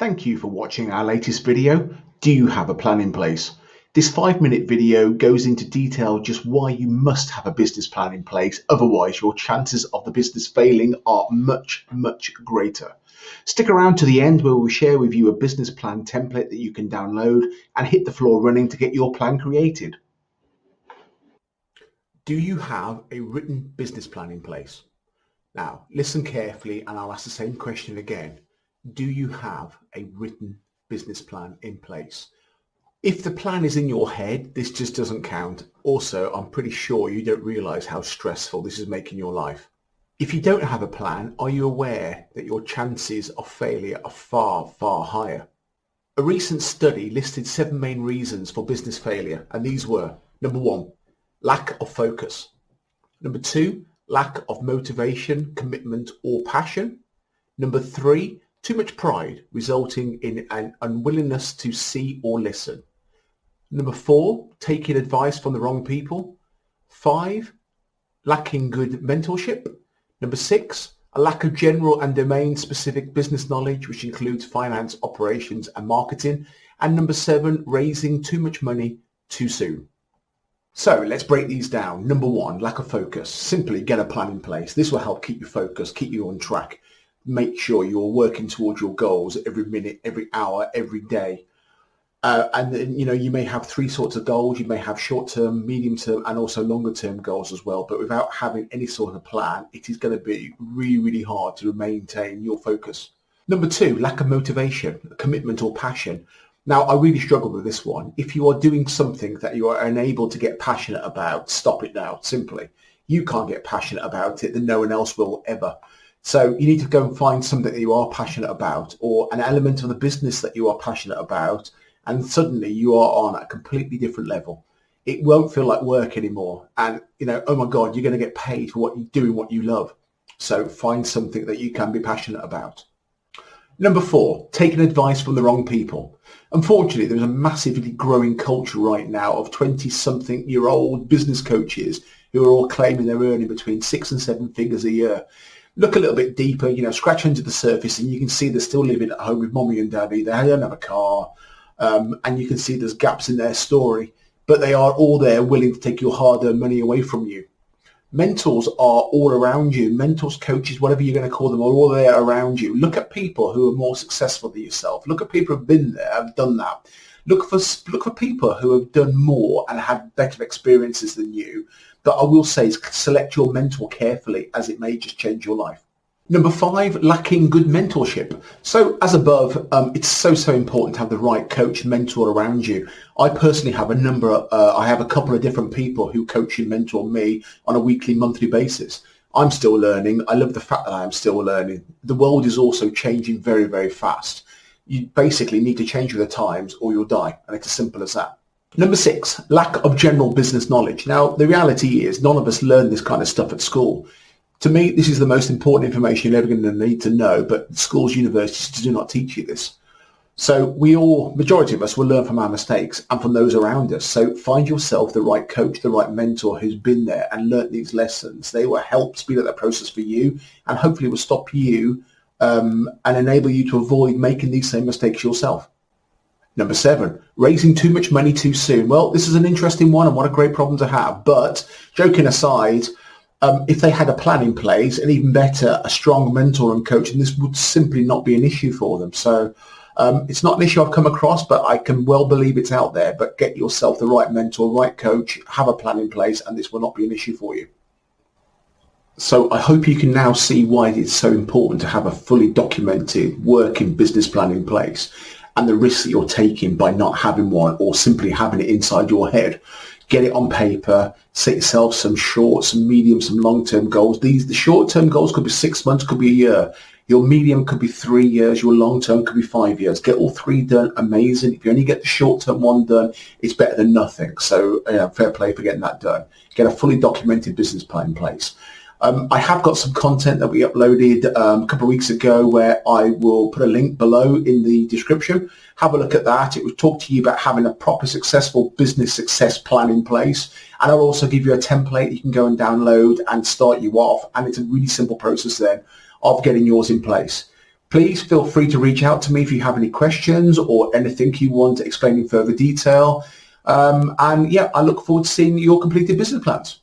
Thank you for watching our latest video. Do you have a plan in place? This 5-minute video goes into detail just why you must have a business plan in place, otherwise your chances of the business failing are much greater. Stick around to the end where we'll share with you a business plan template that you can download and hit the floor running to get your plan created. Do you have a written business plan in place? Now, listen carefully and I'll ask the same question again. Do you have a written business plan in place? If the plan is in your head, this just doesn't count. Also, I'm pretty sure you don't realize how stressful this is making your life. If you don't have a plan, are you aware that your chances of failure are far higher? A recent study listed 7 main reasons for business failure, and these were: number 1, lack of focus. Number 2, lack of motivation, commitment, or passion. Number 3, too much pride, resulting in an unwillingness to see or listen. Number 4, taking advice from the wrong people. 5, lacking good mentorship. Number 6, a lack of general and domain-specific business knowledge, which includes finance, operations, and marketing. And number 7, raising too much money too soon. So let's break these down. Number 1, lack of focus. Simply get a plan in place. This will help keep you focused, keep you on track. Make sure you're working towards your goals every minute, every hour, every day. And then, you may have 3 sorts of goals. You may have short-term, medium-term, and also longer-term goals as well. But without having any sort of plan, it is going to be really hard to maintain your focus. Number 2, lack of motivation, commitment, or passion. Now, I really struggle with this one. If you are doing something that you are unable to get passionate about, stop it now, simply. You can't get passionate about it, then no one else will ever. So you need to go and find something that you are passionate about, or an element of the business that you are passionate about, and suddenly you are on a completely different level. It won't feel like work anymore. And, oh my God, you're going to get paid for what you do and what you love. So find something that you can be passionate about. Number 4, taking advice from the wrong people. Unfortunately, there's a massively growing culture right now of 20-something-year-old business coaches who are all claiming they're earning between 6 and 7 figures a year. Look a little bit deeper, scratch under the surface, and you can see they're still living at home with mommy and daddy. They don't have a car, and you can see there's gaps in their story, but they are all there willing to take your hard-earned money away from you. Mentors are all around you. Mentors, coaches, whatever you're going to call them, are all there around you. Look at people who are more successful than yourself. Look at people who have been there, have done that. Look for people who have done more and had better experiences than you. But I will say, select your mentor carefully, as it may just change your life. Number 5, lacking good mentorship. So as above, it's so important to have the right coach, mentor around you. I personally have I have a couple of different people who coach and mentor me on a weekly, monthly basis. I'm still learning. I love the fact that I am still learning. The world is also changing very fast. You basically need to change with the times or you'll die. And it's as simple as that. Number 6, lack of general business knowledge. Now, the reality is none of us learn this kind of stuff at school. To me, this is the most important information you're ever going to need to know, but schools, universities do not teach you this. So majority of us will learn from our mistakes and from those around us. So find yourself the right coach, the right mentor who's been there and learnt these lessons. They will help speed up that process for you and hopefully will stop you and enable you to avoid making these same mistakes yourself. Number 7, raising too much money too soon. Well, this is an interesting one and what a great problem to have. But joking aside, if they had a plan in place, and even better, a strong mentor and coach, and this would simply not be an issue for them. So it's not an issue I've come across, but I can well believe it's out there. But get yourself the right mentor, right coach, have a plan in place, and this will not be an issue for you. So I hope you can now see why it's so important to have a fully documented working business plan in place and the risks that you're taking by not having one or simply having it inside your head. Get it on paper, set yourself some short, some medium, some long-term goals. The short-term goals could be 6 months, could be a year. Your medium could be 3 years. Your long-term could be 5 years. Get all 3 done, amazing. If you only get the short-term one done, it's better than nothing. So fair play for getting that done. Get a fully documented business plan in place. I have got some content that we uploaded a couple of weeks ago where I will put a link below in the description. Have a look at that. It will talk to you about having a proper successful business success plan in place. And I'll also give you a template you can go and download and start you off. And it's a really simple process then of getting yours in place. Please feel free to reach out to me if you have any questions or anything you want to explain in further detail. And yeah, I look forward to seeing your completed business plans.